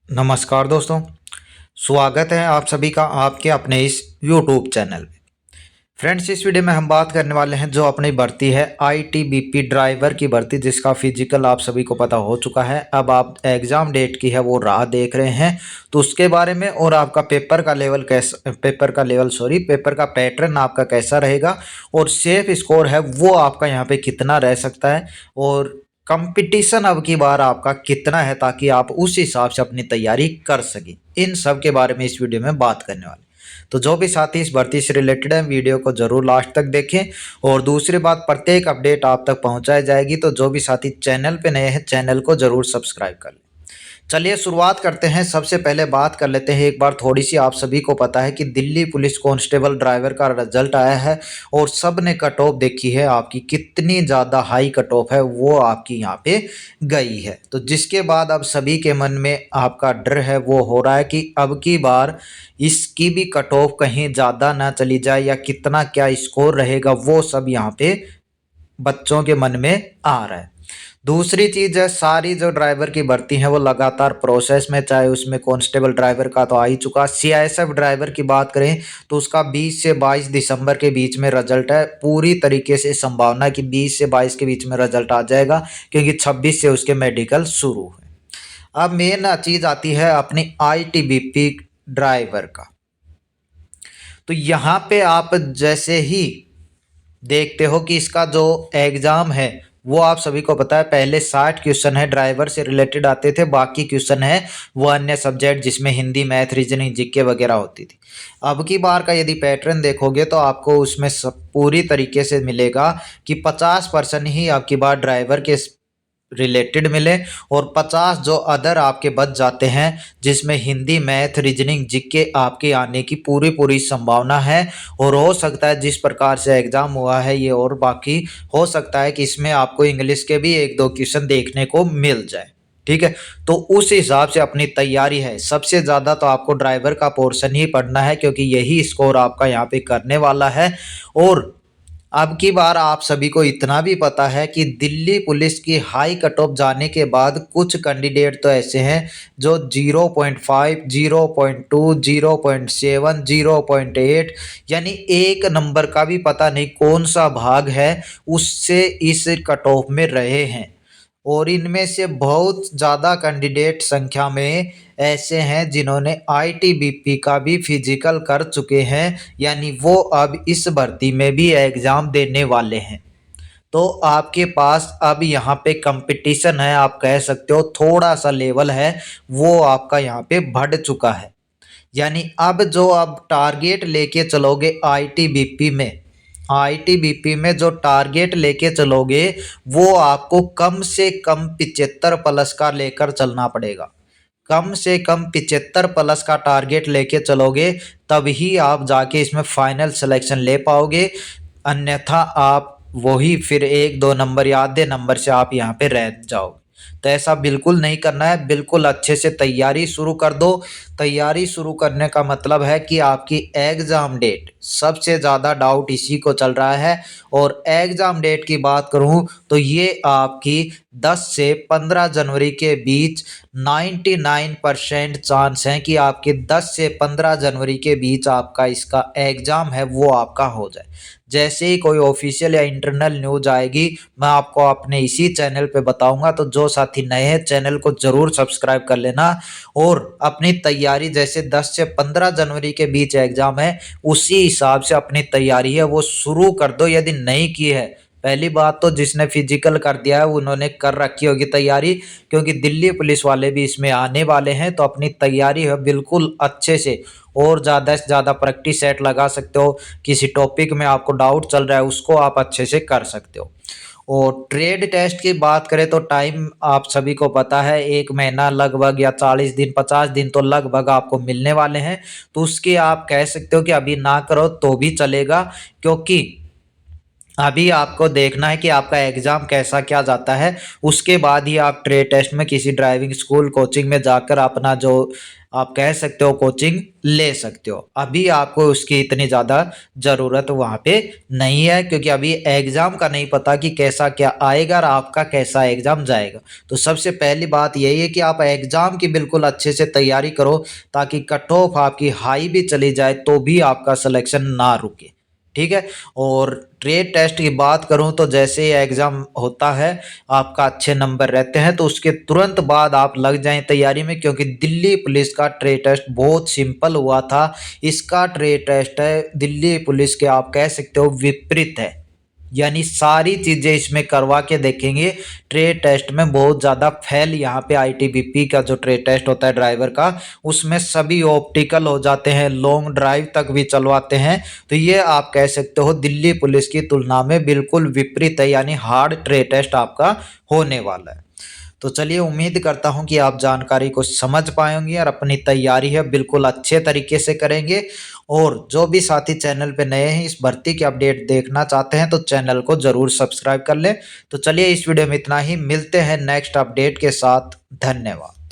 नमस्कार दोस्तों। स्वागत है आप सभी का आपके अपने इस YouTube चैनल में। फ्रेंड्स, इस वीडियो में हम बात करने वाले हैं जो अपनी भर्ती है आईटीबीपी ड्राइवर की भर्ती, जिसका फिजिकल आप सभी को पता हो चुका है। अब आप एग्ज़ाम डेट की है वो राह देख रहे हैं, तो उसके बारे में और आपका पेपर का लेवल कैसा, पेपर का पैटर्न आपका कैसा रहेगा और सेफ स्कोर है वो आपका यहाँ पे कितना रह सकता है और कंपटीशन अब की बार आपका कितना है, ताकि आप उस हिसाब से अपनी तैयारी कर सकें। इन सब के बारे में इस वीडियो में बात करने वाले। तो जो भी साथी इस भर्ती से रिलेटेड है, वीडियो को जरूर लास्ट तक देखें। और दूसरी बात, प्रत्येक अपडेट आप तक पहुंचाई जाएगी, तो जो भी साथी चैनल पे नए हैं चैनल को जरूर सब्सक्राइब कर लें। चलिए शुरुआत करते हैं। सबसे पहले बात कर लेते हैं, एक बार थोड़ी सी आप सभी को पता है कि दिल्ली पुलिस कांस्टेबल ड्राइवर का रिजल्ट आया है और सब ने कट ऑफ देखी है आपकी, कितनी ज़्यादा हाई कट ऑफ है वो आपकी यहाँ पे गई है। तो जिसके बाद अब सभी के मन में आपका डर है वो हो रहा है कि अब की बार इसकी भी कट ऑफ कहीं ज़्यादा ना चली जाए या कितना क्या स्कोर रहेगा, वो सब यहाँ पे बच्चों के मन में आ रहा है। दूसरी चीज़ है, सारी जो ड्राइवर की भर्ती है वो लगातार प्रोसेस में, चाहे उसमें कांस्टेबल ड्राइवर का तो आ ही चुका। सीआईएसएफ ड्राइवर की बात करें तो उसका 20 से 22 दिसंबर के बीच में रिजल्ट है। पूरी तरीके से संभावना है कि 20 से 22 के बीच में रिजल्ट आ जाएगा, क्योंकि 26 से उसके मेडिकल शुरू है। अब मेन चीज़ आती है अपनी आईटीबीपी ड्राइवर का। तो यहाँ पे आप जैसे ही देखते हो कि इसका जो एग्ज़ाम है वो आप सभी को पता है, पहले 60 क्वेश्चन है ड्राइवर से रिलेटेड आते थे, बाकी क्वेश्चन है वो अन्य सब्जेक्ट जिसमें हिंदी, मैथ, रीजनिंग, जीके वगैरह होती थी। अब की बार का यदि पैटर्न देखोगे तो आपको उसमें सब पूरी तरीके से मिलेगा कि 50% ही आपकी बार ड्राइवर के रिलेटेड मिले और 50 जो अदर आपके बच जाते हैं, जिसमें हिंदी, मैथ, रीजनिंग, जीके आपके आने की पूरी पूरी संभावना है। और हो सकता है जिस प्रकार से एग्ज़ाम हुआ है ये, और बाकी हो सकता है कि इसमें आपको इंग्लिश के भी एक दो क्वेश्चन देखने को मिल जाए। ठीक है, तो उस हिसाब से अपनी तैयारी है। सबसे ज़्यादा तो आपको ड्राइवर का पोर्शन ही पढ़ना है, क्योंकि यही स्कोर आपका यहाँ पे करने वाला है। और अब की बार आप सभी को इतना भी पता है कि दिल्ली पुलिस की हाई कट ऑफ जाने के बाद कुछ कैंडिडेट तो ऐसे हैं जो 0.5, 0.2, 0.7, 0.8, यानी एक नंबर का भी पता नहीं कौन सा भाग है उससे इस कट ऑफ में रहे हैं। और इनमें से बहुत ज़्यादा कैंडिडेट संख्या में ऐसे हैं जिन्होंने आईटीबीपी का भी फिजिकल कर चुके हैं, यानी वो अब इस भर्ती में भी एग्ज़ाम देने वाले हैं। तो आपके पास अब यहाँ पे कंपटीशन है, आप कह सकते हो थोड़ा सा लेवल है वो आपका यहाँ पे बढ़ चुका है। यानी अब जो आप टारगेट लेके चलोगे आईटीबीपी में जो टारगेट लेके चलोगे वो आपको कम से कम 75 प्लस का लेकर चलना पड़ेगा। कम से कम 75 प्लस का टारगेट लेके चलोगे तभी आप जाके इसमें फाइनल सिलेक्शन ले पाओगे, अन्यथा आप वही फिर एक दो नंबर या आधे नंबर से आप यहाँ पे रह जाओगे। तो ऐसा बिल्कुल नहीं करना है, बिल्कुल अच्छे से तैयारी शुरू कर दो। तैयारी शुरू करने का मतलब है कि आपकी एग्ज़ाम डेट, सबसे ज़्यादा डाउट इसी को चल रहा है। और एग्ज़ाम डेट की बात करूं तो ये आपकी 10 से 15 जनवरी के बीच 99% चांस है कि आपके 10 से 15 जनवरी के बीच आपका इसका एग्ज़ाम है वो आपका हो जाए। जैसे ही कोई ऑफिशियल या इंटरनल न्यूज आएगी मैं आपको अपने इसी चैनल पे बताऊंगा। तो जो साथी नए हैं चैनल को ज़रूर सब्सक्राइब कर लेना और अपनी तैयारी, जैसे 10 से 15 जनवरी के बीच एग्ज़ाम है उसी हिसाब से अपनी तैयारी है वो शुरू कर दो। यदि नहीं की है, पहली बात तो जिसने फिजिकल कर दिया है उन्होंने कर रखी होगी तैयारी, क्योंकि दिल्ली पुलिस वाले भी इसमें आने वाले हैं। तो अपनी तैयारी है बिल्कुल अच्छे से और ज़्यादा से ज़्यादा प्रैक्टिस सेट लगा सकते हो। किसी टॉपिक में आपको डाउट चल रहा है उसको आप अच्छे से कर सकते हो। और ट्रेड टेस्ट की बात करें तो टाइम आप सभी को पता है, 1 महीना लगभग या 40 दिन 50 दिन तो लगभग आपको मिलने वाले हैं। तो उसकी आप कह सकते हो कि अभी ना करो तो भी चलेगा, क्योंकि अभी आपको देखना है कि आपका एग्ज़ाम कैसा क्या जाता है, उसके बाद ही आप ट्रेड टेस्ट में किसी ड्राइविंग स्कूल, कोचिंग में जाकर अपना जो आप कह सकते हो कोचिंग ले सकते हो। अभी आपको उसकी इतनी ज़्यादा ज़रूरत वहाँ पे नहीं है, क्योंकि अभी एग्ज़ाम का नहीं पता कि कैसा क्या आएगा और आपका कैसा एग्ज़ाम जाएगा। तो सबसे पहली बात यही है कि आप एग्ज़ाम की बिल्कुल अच्छे से तैयारी करो, ताकि कट ऑफ आपकी हाई भी चली जाए तो भी आपका सिलेक्शन ना रुके। ठीक है? और ट्रेड टेस्ट की बात करूं तो जैसे ही एग्ज़ाम होता है, आपका अच्छे नंबर रहते हैं, तो उसके तुरंत बाद आप लग जाएं तैयारी में, क्योंकि दिल्ली पुलिस का ट्रेड टेस्ट बहुत सिंपल हुआ था। इसका ट्रेड टेस्ट है दिल्ली पुलिस के आप कह सकते हो विपरीत है, यानी सारी चीज़ें इसमें करवा के देखेंगे। ट्रेड टेस्ट में बहुत ज़्यादा फेल यहाँ पे आईटीबीपी का जो ट्रेड टेस्ट होता है ड्राइवर का, उसमें सभी ऑप्टिकल हो जाते हैं, लॉन्ग ड्राइव तक भी चलवाते हैं। तो ये आप कह सकते हो दिल्ली पुलिस की तुलना में बिल्कुल विपरीत है, यानी हार्ड ट्रेड टेस्ट आपका होने वाला है। तो चलिए, उम्मीद करता हूं कि आप जानकारी को समझ पाएंगे और अपनी तैयारी है बिल्कुल अच्छे तरीके से करेंगे। और जो भी साथी चैनल पे नए हैं, इस भर्ती की अपडेट देखना चाहते हैं, तो चैनल को जरूर सब्सक्राइब कर लें। तो चलिए, इस वीडियो में इतना ही, मिलते हैं नेक्स्ट अपडेट के साथ। धन्यवाद।